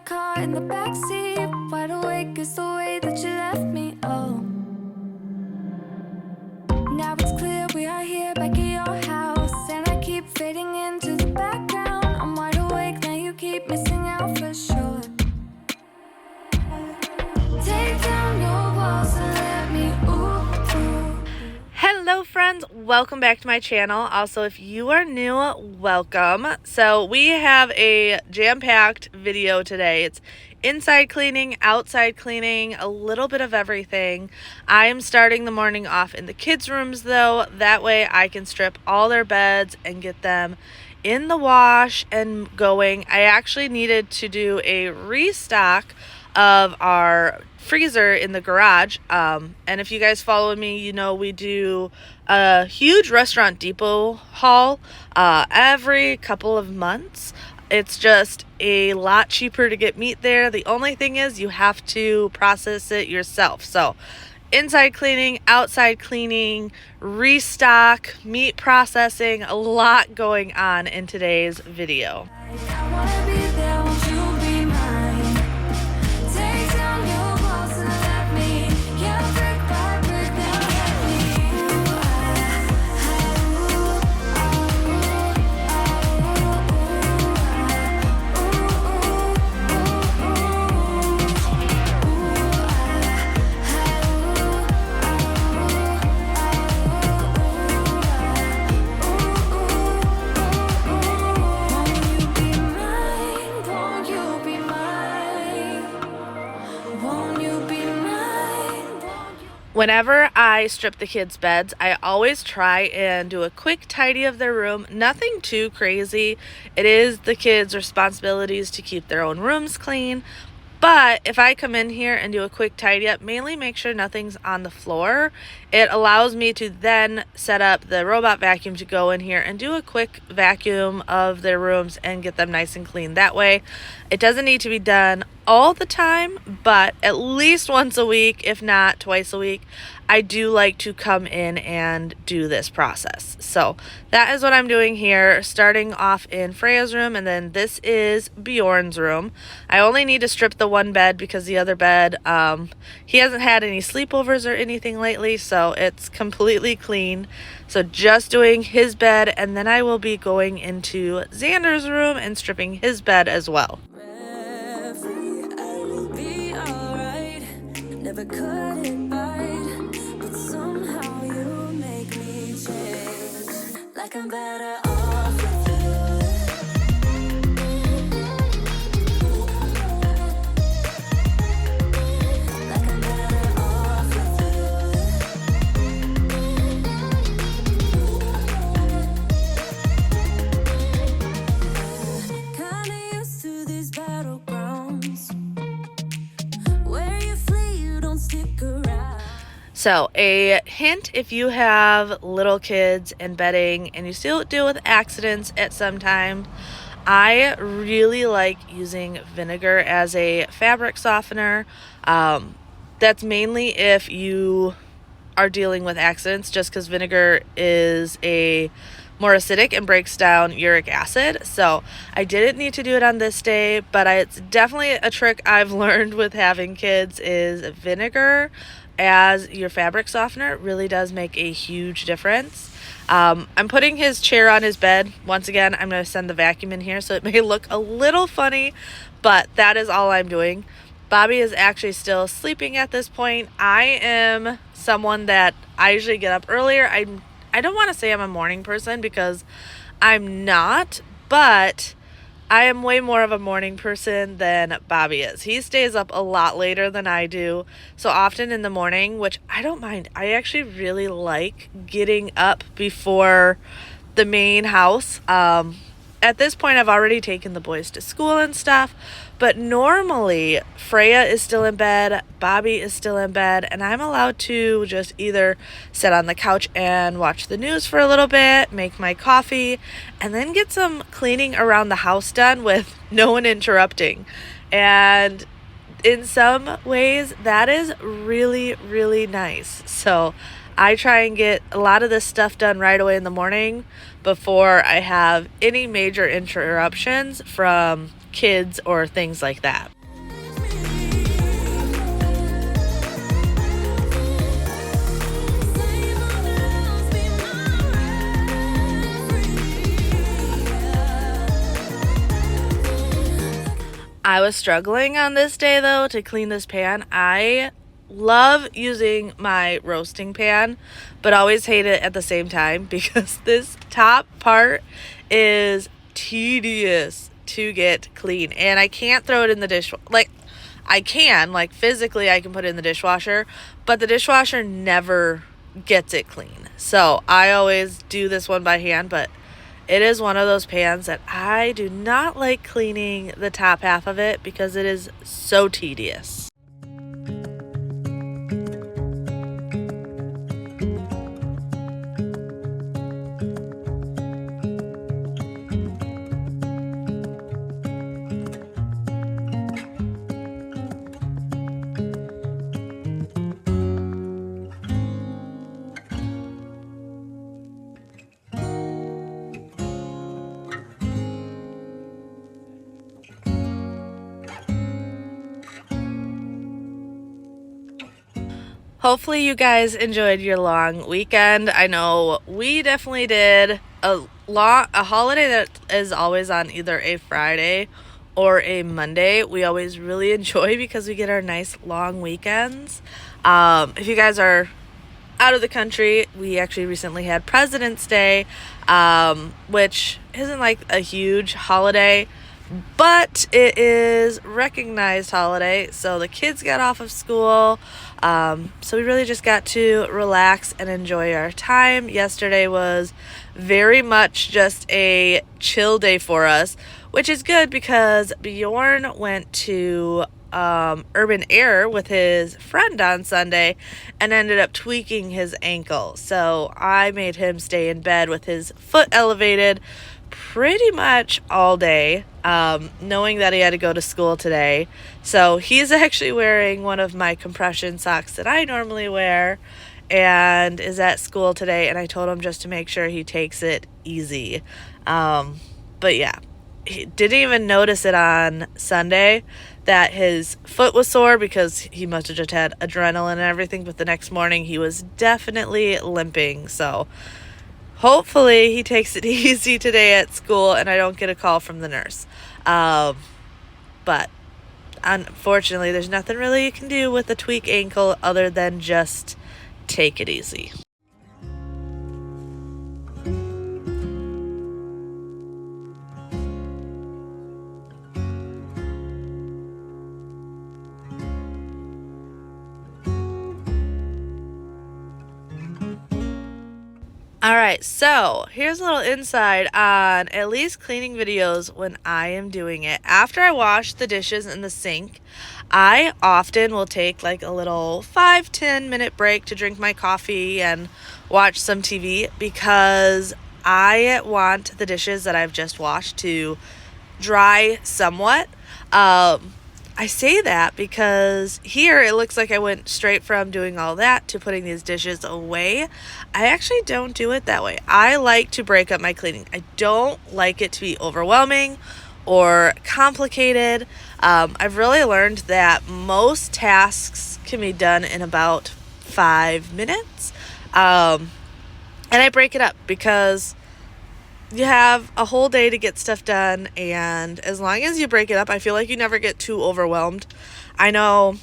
car in the backseat, wide awake is the way that you left me. Oh, now it's clear we are here back at your house, and I keep fading into the background. I'm wide awake now, you keep missing out for sure. Take down your walls and let me Hello friends, welcome back to my channel. Also, if you are new, welcome. So we have a jam-packed video today. It's inside cleaning, outside cleaning, a little bit of everything. I am starting the morning off in the kids' rooms though. That way I can strip all their beds and get them in the wash and going. I actually needed to do a restock of our freezer in the garage, and if you guys follow me, you know we do a huge Restaurant Depot haul every couple of months. It's just a lot cheaper to get meat there. The only thing is you have to process it yourself. So inside cleaning, outside cleaning, restock, meat processing, a lot going on in today's video. Whenever I strip the kids' beds, I always try and do a quick tidy of their room. Nothing too crazy. It is the kids' responsibilities to keep their own rooms clean. But if I come in here and do a quick tidy up, mainly make sure nothing's on the floor, it allows me to then set up the robot vacuum to go in here and do a quick vacuum of their rooms and get them nice and clean. That way, it doesn't need to be done all the time, but at least once a week, if not twice a week, I do like to come in and do this process. So that is what I'm doing here, starting off in Freya's room, and then this is Bjorn's room. I only need to strip the one bed because the other bed, he hasn't had any sleepovers or anything lately, so it's completely clean. So just doing his bed, and then I will be going into Xander's room and stripping his bed as well. Never cut it right, but somehow you make me change. Like I'm better off with like I'm better off with kinda used to these battlegrounds. So a hint, if you have little kids and bedding and you still deal with accidents at some time, I really like using vinegar as a fabric softener. That's mainly if you are dealing with accidents, just because vinegar is a more acidic and breaks down uric acid. So I didn't need to do it on this day, but it's definitely a trick I've learned with having kids is vinegar as your fabric softener. It really does make a huge difference. I'm putting his chair on his bed. Once again, I'm going to send the vacuum in here, so it may look a little funny, but that is all I'm doing. Bobby is actually still sleeping at this point. I am someone that I usually get up earlier. I don't want to say I'm a morning person because I'm not, but I am way more of a morning person than Bobby is. He stays up a lot later than I do. So often in the morning, which I don't mind. I actually really like getting up before the main house. At this point, I've already taken the boys to school and stuff, but normally Freya is still in bed, Bobby is still in bed, and I'm allowed to just either sit on the couch and watch the news for a little bit, make my coffee, and then get some cleaning around the house done with no one interrupting. And in some ways, that is really, really nice. So I try and get a lot of this stuff done right away in the morning before I have any major interruptions from kids or things like that. I was struggling on this day though to clean this pan. I love using my roasting pan, but always hate it at the same time because this top part is tedious to get clean, and I can't throw it in the dishwasher. Like, I can, like, physically I can put it in the dishwasher, but the dishwasher never gets it clean. So I always do this one by hand, but it is one of those pans that I do not like cleaning the top half of it because it is so tedious. Hopefully you guys enjoyed your long weekend. I know we definitely did. A holiday that is always on either a Friday or a Monday, we always really enjoy because we get our nice long weekends. If you guys are out of the country, we actually recently had President's Day, which isn't like a huge holiday, but it is recognized holiday. So the kids got off of school. So we really just got to relax and enjoy our time. Yesterday was very much just a chill day for us, which is good because Bjorn went to urban air with his friend on Sunday and ended up tweaking his ankle. So I made him stay in bed with his foot elevated pretty much all day, knowing that he had to go to school today. So he's actually wearing one of my compression socks that I normally wear and is at school today, and I told him just to make sure he takes it easy. But yeah, he didn't even notice it on Sunday that his foot was sore because he must have just had adrenaline and everything, but the next morning he was definitely limping. So hopefully he takes it easy today at school and I don't get a call from the nurse. But unfortunately, there's nothing really you can do with a tweak ankle other than just take it easy. Alright, so here's a little insight on at least cleaning videos when I am doing it. After I wash the dishes in the sink, I often will take like a little 5-10 minute break to drink my coffee and watch some TV because I want the dishes that I've just washed to dry somewhat. I say that because here it looks like I went straight from doing all that to putting these dishes away. I actually don't do it that way. I like to break up my cleaning. I don't like it to be overwhelming or complicated. I've really learned that most tasks can be done in about 5 minutes. And I break it up because you have a whole day to get stuff done, and as long as you break it up, I feel like you never get too overwhelmed. I know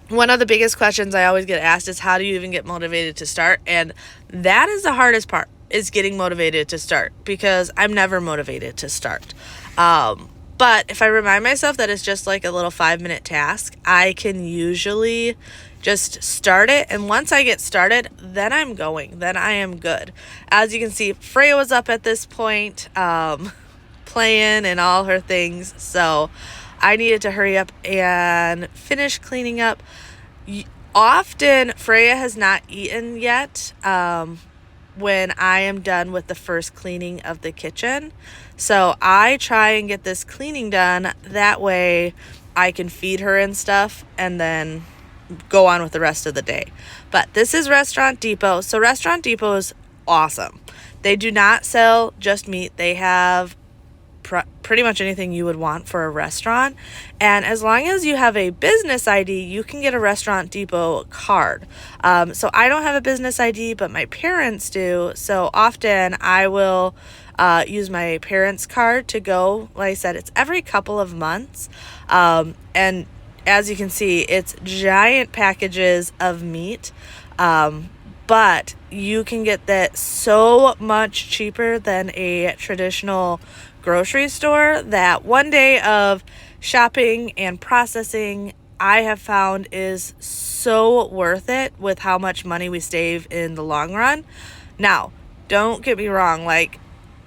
one of the biggest questions I always get asked is how do you even get motivated to start? And that is the hardest part, is getting motivated to start, because I'm never motivated to start. But if I remind myself that it's just like a little 5-minute task, I can usually just start it, and once I get started, then I'm going. Then I am good. As you can see, Freya was up at this point, playing and all her things, so I needed to hurry up and finish cleaning up. Often, Freya has not eaten yet when I am done with the first cleaning of the kitchen, so I try and get this cleaning done. That way, I can feed her and stuff, and then go on with the rest of the day. But this is Restaurant Depot. So Restaurant Depot is awesome. They do not sell just meat. They have pretty much anything you would want for a restaurant. And as long as you have a business ID, you can get a Restaurant Depot card. So I don't have a business ID, but my parents do. So often I will use my parents' card to go. Like I said, it's every couple of months. And as you can see, it's giant packages of meat. But you can get that so much cheaper than a traditional grocery store that one day of shopping and processing, I have found, is so worth it with how much money we save in the long run. Now, don't get me wrong, like,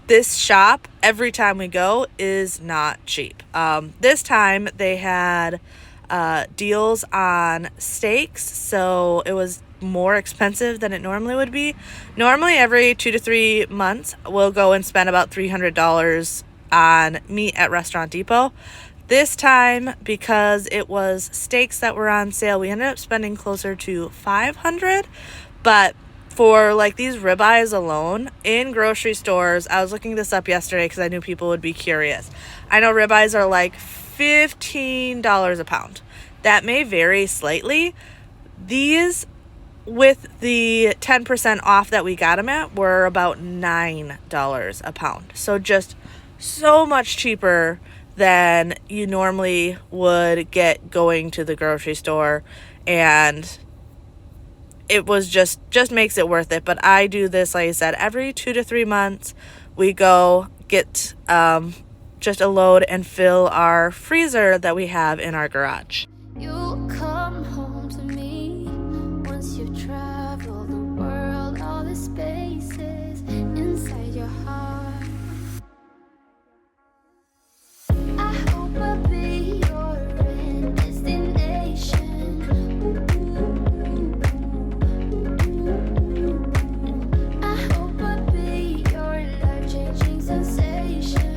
this shop, every time we go, is not cheap. This time they had deals on steaks, so it was more expensive than it normally would be. Normally every 2 to 3 months we'll go and spend about $300 on meat at Restaurant Depot. This time, because it was steaks that were on sale, we ended up spending closer to $500. But for like these ribeyes alone in grocery stores, I was looking this up yesterday because I knew people would be curious. I know ribeyes are like $15 a pound. That may vary slightly. These, with the 10% off that we got them at, were about $9 a pound. So just so much cheaper than you normally would get going to the grocery store. And it was just makes it worth it. But I do this, like I said, every 2 to 3 months. We go get just a load and fill our freezer that we have in our garage. You come home to me once you travel the world, all the spaces inside your heart. I hope I'll be your end destination. I hope I'll be your life-changing sensation.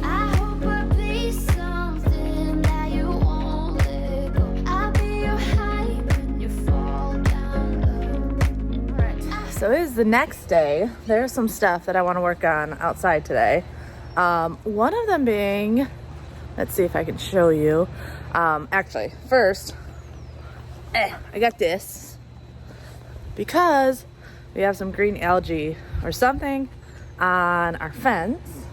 I hope I'll be something that you won't let go. I'll be your high when you fall down low. Right. So it is the next day. There's some stuff that I want to work on outside today. One of them being, let's see if I can show you. Actually, first, I got this because we have some green algae or something on our fence,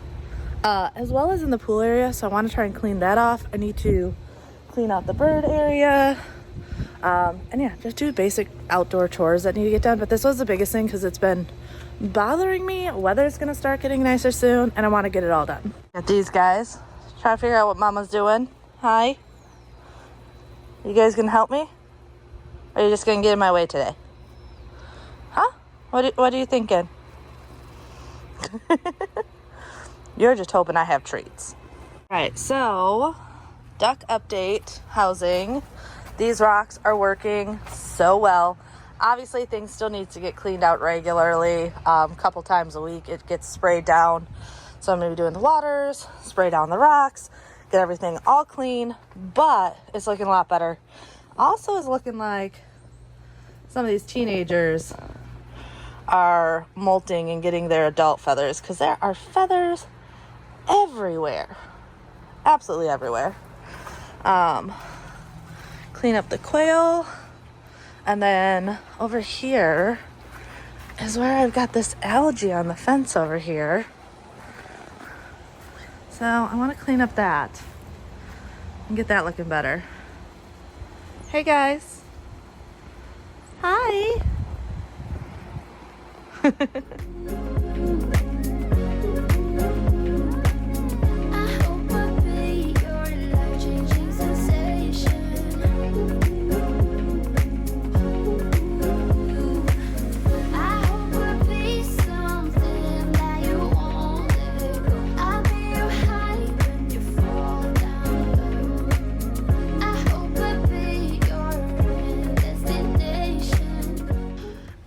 as well as in the pool area. So I want to try and clean that off. I need to clean out the bird area. And yeah, just do basic outdoor chores that need to get done. But this was the biggest thing because it's been bothering me. Weather's gonna start getting nicer soon, and I want to get it all done. Got these guys. Try to figure out what Mama's doing. Hi. You guys gonna help me? Or are you just gonna get in my way today? Huh? What are you thinking? You're just hoping I have treats. All right, so duck update housing. These rocks are working so well. Obviously, things still need to get cleaned out regularly. A couple times a week, it gets sprayed down. So I'm going to be doing the waters, spray down the rocks, get everything all clean. But it's looking a lot better. Also, it's looking like some of these teenagers are molting and getting their adult feathers, because there are feathers everywhere. Absolutely everywhere. Clean up the quail, and then over here is where I've got this algae on the fence over here. So I want to clean up that and get that looking better. Hey guys. Hi. I hope I'll be your life-changing sensation. I hope I'll be something that you won't let go. I'll be your high when you fall down low. I hope I'll be your end destination.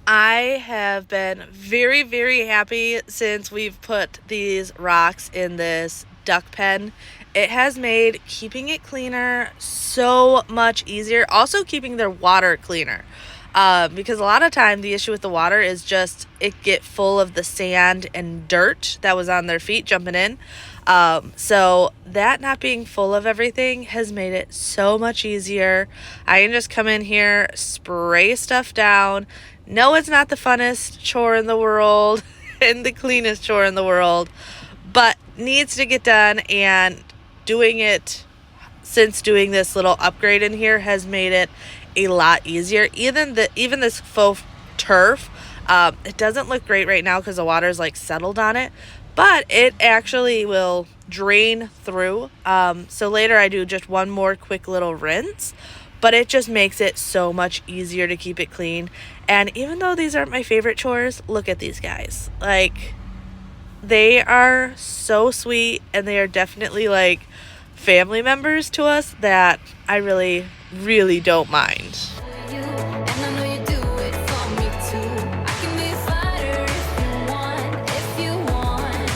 I have been very, very happy since we've put these rocks in this duck pen. It has made keeping it cleaner so much easier. Also keeping their water cleaner. because a lot of time the issue with the water is just it get full of the sand and dirt that was on their feet jumping in. So that not being full of everything has made it so much easier. I can just come in here, spray stuff down. No, it's not the funnest chore in the world and the cleanest chore in the world, but needs to get done, and doing it since doing this little upgrade in here has made it a lot easier. Even this faux turf, it doesn't look great right now because the water's like settled on it, but it actually will drain through. So later I do just one more quick little rinse, but it just makes it so much easier to keep it clean. And even though these aren't my favorite chores, look at these guys. Like, they are so sweet, and they are definitely like family members to us that I really, really don't mind. You, and I know you do it for me too. I can be a fighter if you want.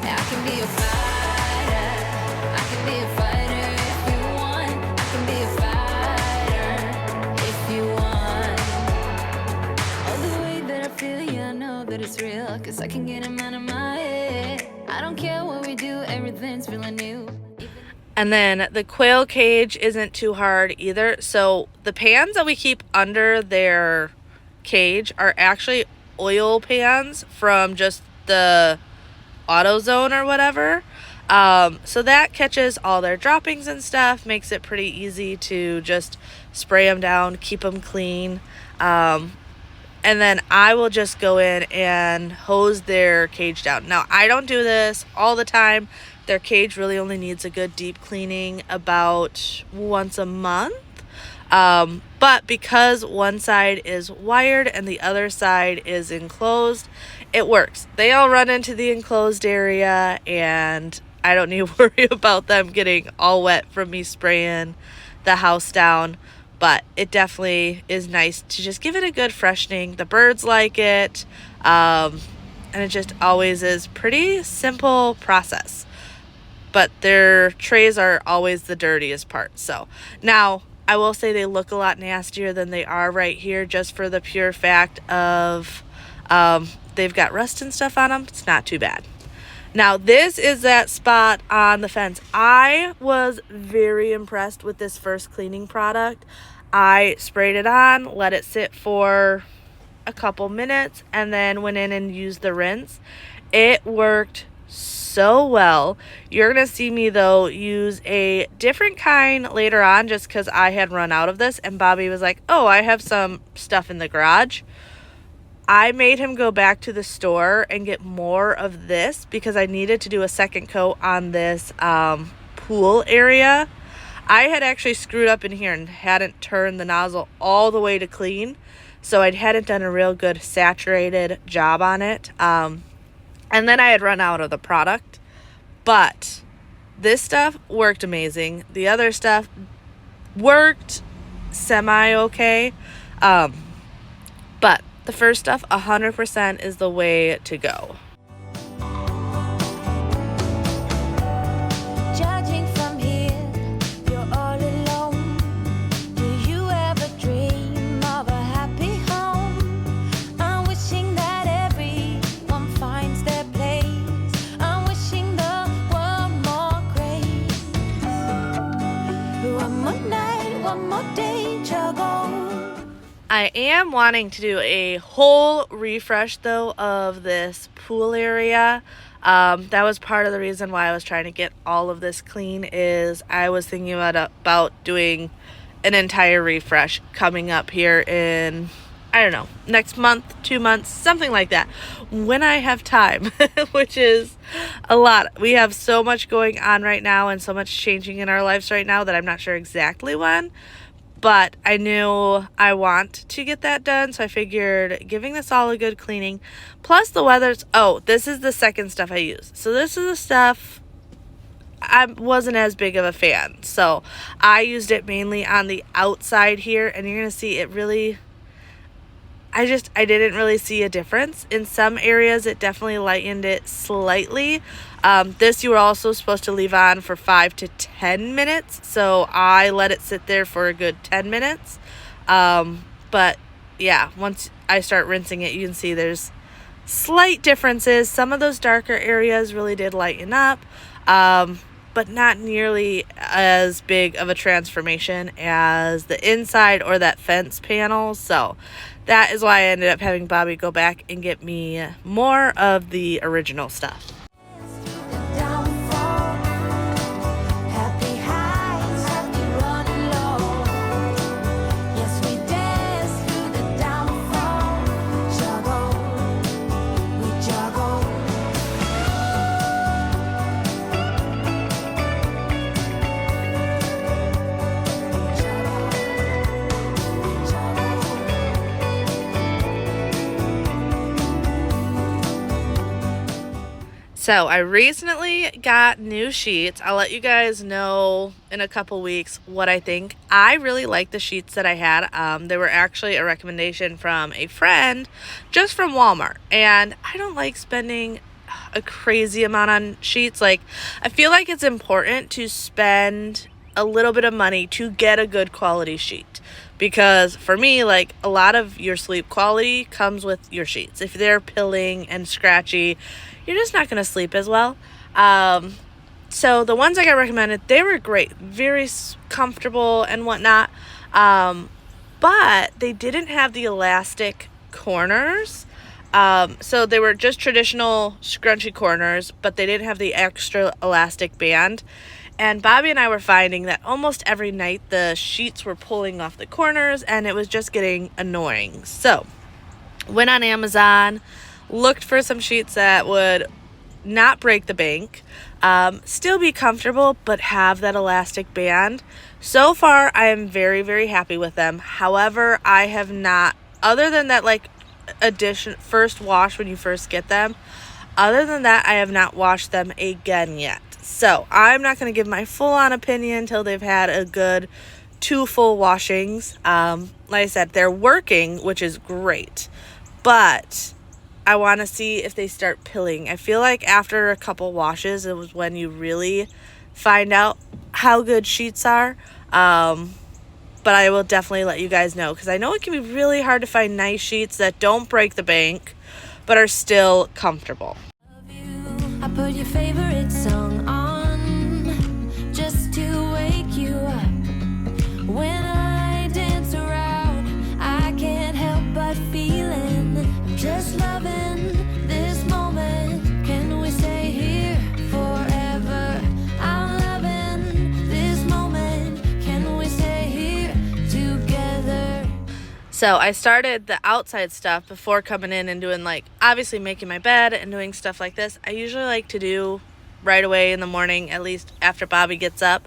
I can be a fighter. I can be a fighter if you want. I can be a fighter if you want. Oh, the way that I feel, yeah, I know that it's real. 'Cause I can get 'em out of my head. I don't care what we do, everything's feeling new. And then the quail cage isn't too hard either. So the pans that we keep under their cage are actually oil pans from just the AutoZone or whatever. So that catches all their droppings and stuff, makes it pretty easy to just spray them down, keep them clean. And then I will just go in and hose their cage down. Now, I don't do this all the time. Their cage really only needs a good deep cleaning about once a month. But because one side is wired and the other side is enclosed, it works. They all run into the enclosed area, and I don't need to worry about them getting all wet from me spraying the house down. But it definitely is nice to just give it a good freshening. The birds like it, and it just always is pretty simple process. But their trays are always the dirtiest part. So now I will say they look a lot nastier than they are right here, just for the pure fact of they've got rust and stuff on them. It's not too bad. Now this is that spot on the fence. I was very impressed with this first cleaning product. I sprayed it on, let it sit for a couple minutes, and then went in and used the rinse. It worked so well. You're gonna see me though use a different kind later on, just because I had run out of this, and Bobby was like, oh, I have some stuff in the garage. I made him go back to the store and get more of this because I needed to do a second coat on this pool area. I had actually screwed up in here and hadn't turned the nozzle all the way to clean, so I hadn't done a real good saturated job on it. And then I had run out of the product, but this stuff worked amazing. The other stuff worked semi-okay, but the first stuff 100% is the way to go. Judging from here, you're all alone. Do you ever dream of a happy home? I'm wishing that everyone finds their place. I'm wishing the world more grace. One more night, one more day to go. I am wanting to do a whole refresh though of this pool area. That was part of the reason why I was trying to get all of this clean, is I was thinking about doing an entire refresh coming up here in, I don't know, next month, 2 months, something like that, when I have time, which is a lot. We have so much going on right now and so much changing in our lives right now that I'm not sure exactly when. But I knew I want to get that done, so I figured giving this all a good cleaning. Plus the weather's, oh, this is the second stuff I use. So this is the stuff I wasn't as big of a fan. So I used it mainly on the outside here, and you're going to see it really, I didn't really see a difference. In some areas, it definitely lightened it slightly. This you were also supposed to leave on for 5 to 10 minutes. So I let it sit there for a good 10 minutes. but yeah, once I start rinsing it, you can see there's slight differences. Some of those darker areas really did lighten up, but not nearly as big of a transformation as the inside or that fence panel. So that is why I ended up having Bobby go back and get me more of the original stuff. So I recently got new sheets. I'll let you guys know in a couple weeks what I think. I really like the sheets that I had. They were actually a recommendation from a friend just from Walmart. And I don't like spending a crazy amount on sheets. Like, I feel like it's important to spend a little bit of money to get a good quality sheet. Because for me, like, a lot of your sleep quality comes with your sheets. If they're pilling and scratchy, you're just not going to sleep as well. So the ones I got recommended, they were great, very comfortable and whatnot. But they didn't have the elastic corners. So they were just traditional scrunchy corners, but they didn't have the extra elastic band. And Bobby and I were finding that almost every night the sheets were pulling off the corners, and it was just getting annoying. So went on Amazon, looked for some sheets that would not break the bank, still be comfortable, but have that elastic band. So far, I am very, very happy with them. However, I have not, other than that, like, first wash when you first get them, other than that, I have not washed them again yet. So I'm not going to give my full-on opinion until they've had a good 2 full washings. Like I said, they're working, which is great, but I want to see if they start pilling. I feel like after a couple washes, it was when you really find out how good sheets are. But I will definitely let you guys know, because I know it can be really hard to find nice sheets that don't break the bank but are still comfortable. I put your favorite song on just to wake you up. When I dance around, I can't help but feeling I'm just loving this moment. Can we stay here forever? I'm loving this moment. Can we stay here together? So I started the outside stuff before coming in and doing, like, obviously making my bed and doing stuff like this. I usually like to do right away in the morning, at least after Bobby gets up.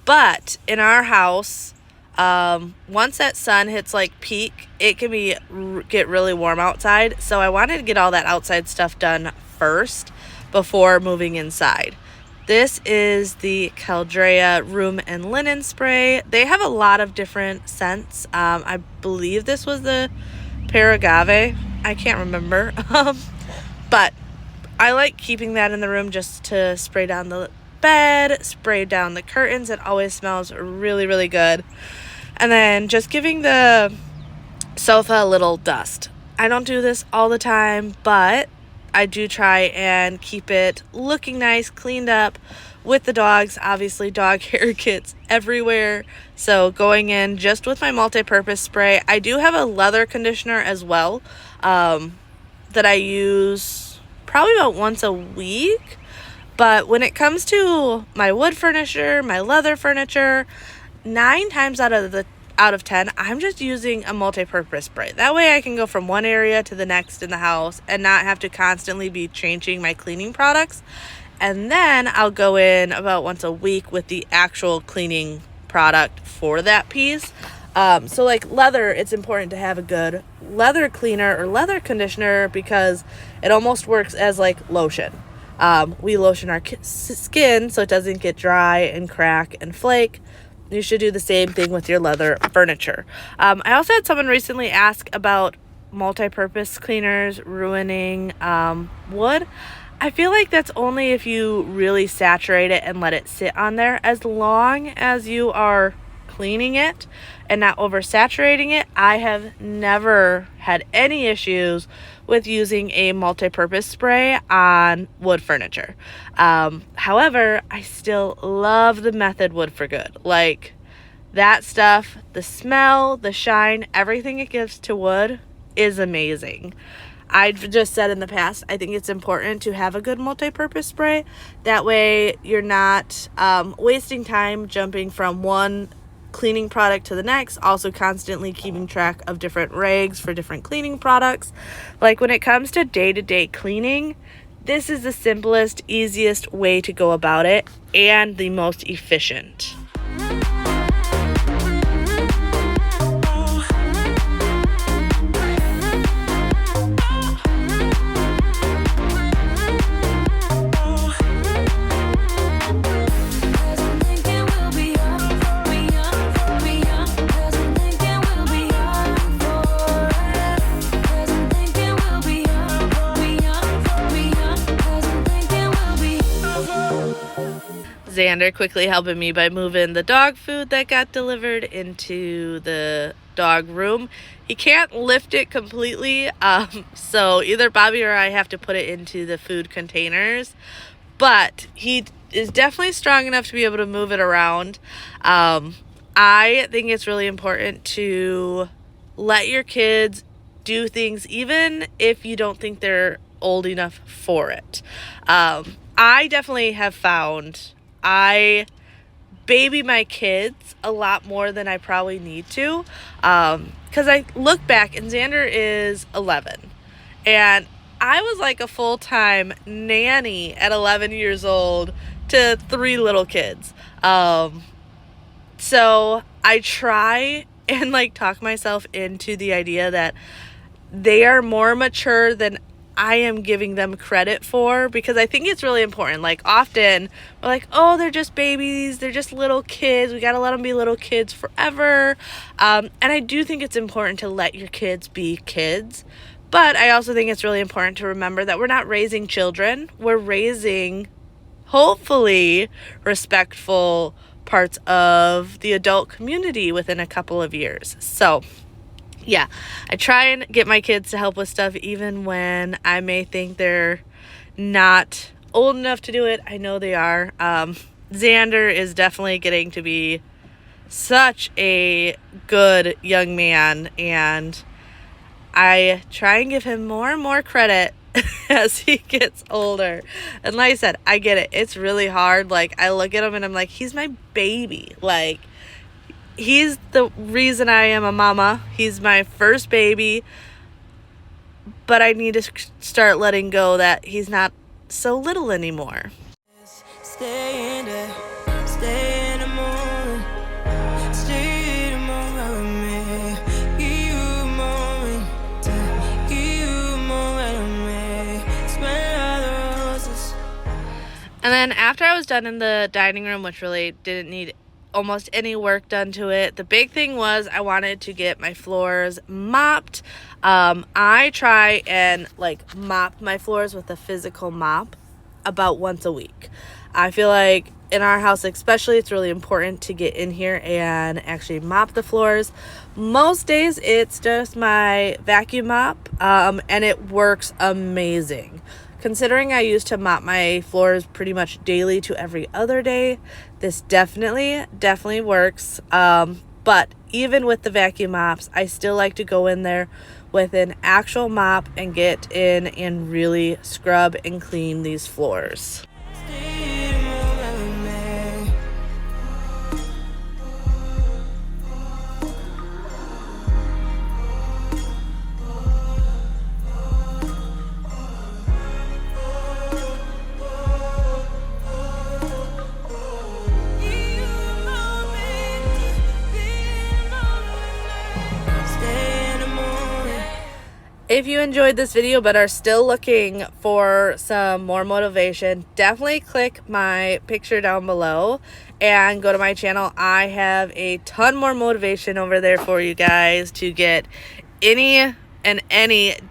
But in our house, once that sun hits like peak, it can get really warm outside. So I wanted to get all that outside stuff done first before moving inside. This is the Cambriea room and linen spray. They have a lot of different scents. I believe this was the Paragave. I can't remember. But I like keeping that in the room just to spray down the bed, spray down the curtains. It always smells really, really good. And then just giving the sofa a little dust. I don't do this all the time, but I do try and keep it looking nice, cleaned up. With the dogs, obviously dog hair gets everywhere. So going in just with my multi-purpose spray. I do have a leather conditioner as well that I use probably about once a week. But when it comes to my wood furniture, my leather furniture, 9 times out of 10, I'm just using a multi-purpose spray. That way I can go from one area to the next in the house and not have to constantly be changing my cleaning products. And then I'll go in about once a week with the actual cleaning product for that piece. So like leather, it's important to have a good leather cleaner or leather conditioner because it almost works as like lotion. We lotion our skin so it doesn't get dry and crack and flake. You should do the same thing with your leather furniture. I also had someone recently ask about multi-purpose cleaners ruining wood. I feel like that's only if you really saturate it and let it sit on there. As long as you are cleaning it and not oversaturating it, I have never had any issues with using a multi-purpose spray on wood furniture. However, I still love the Method Wood for Good. Like, that stuff, the smell, the shine, everything it gives to wood is amazing. I've just said in the past, I think it's important to have a good multi-purpose spray. That way you're not wasting time jumping from one cleaning product to the next, also constantly keeping track of different rags for different cleaning products. Like, when it comes to day-to-day cleaning, this is the simplest, easiest way to go about it and the most efficient. Xander quickly helping me by moving the dog food that got delivered into the dog room. He can't lift it completely, so either Bobby or I have to put it into the food containers, but he is definitely strong enough to be able to move it around. I think it's really important to let your kids do things even if you don't think they're old enough for it. I definitely have found I baby my kids a lot more than I probably need to, because I look back and Xander is 11, and I was like a full-time nanny at 11 years old to 3 little kids. So I try and like talk myself into the idea that they are more mature than I am giving them credit for, because I think it's really important. Like, often we're like, oh, they're just babies, they're just little kids, we gotta let them be little kids forever. And I do think it's important to let your kids be kids, but I also think it's really important to remember that we're not raising children, we're raising, hopefully, respectful parts of the adult community within a couple of years. So yeah, I try and get my kids to help with stuff even when I may think they're not old enough to do it. I know they are. Xander is definitely getting to be such a good young man, and I try and give him more and more credit as he gets older. And like I said, I get it. It's really hard. Like, I look at him and I'm like, he's my baby. Like, he's the reason I am a mama. He's my first baby. But I need to start letting go that he's not so little anymore. Stay in the moment, stay in the moment with me. Give you a moment, give you a moment with me. Smell all the roses. And then after I was done in the dining room, which really didn't need almost any work done to it, the big thing was I wanted to get my floors mopped. I try and like mop my floors with a physical mop about once a week. I feel like in our house especially, it's really important to get in here and actually mop the floors. Most days it's just my vacuum mop, and it works amazing. Considering I used to mop my floors pretty much daily to every other day, this definitely works. But even with the vacuum mops, I still like to go in there with an actual mop and get in and really scrub and clean these floors. Stay in the moment with me. If you enjoyed this video but are still looking for some more motivation, definitely click my picture down below and go to my channel. I have a ton more motivation over there for you guys to get any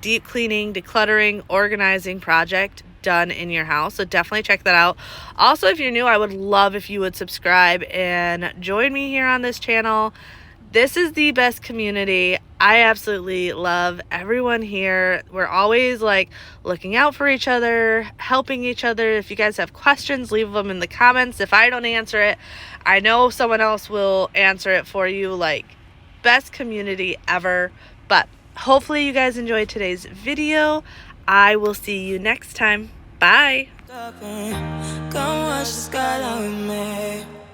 deep cleaning, decluttering, organizing project done in your house. So definitely check that out. Also, if you're new, I would love if you would subscribe and join me here on this channel. This is the best community. I absolutely love everyone here. We're always like looking out for each other, helping each other. If you guys have questions, leave them in the comments. If I don't answer it, I know someone else will answer it for you. Like, best community ever. But hopefully you guys enjoyed today's video. I will see you next time. Bye. Come watch the skyline with me.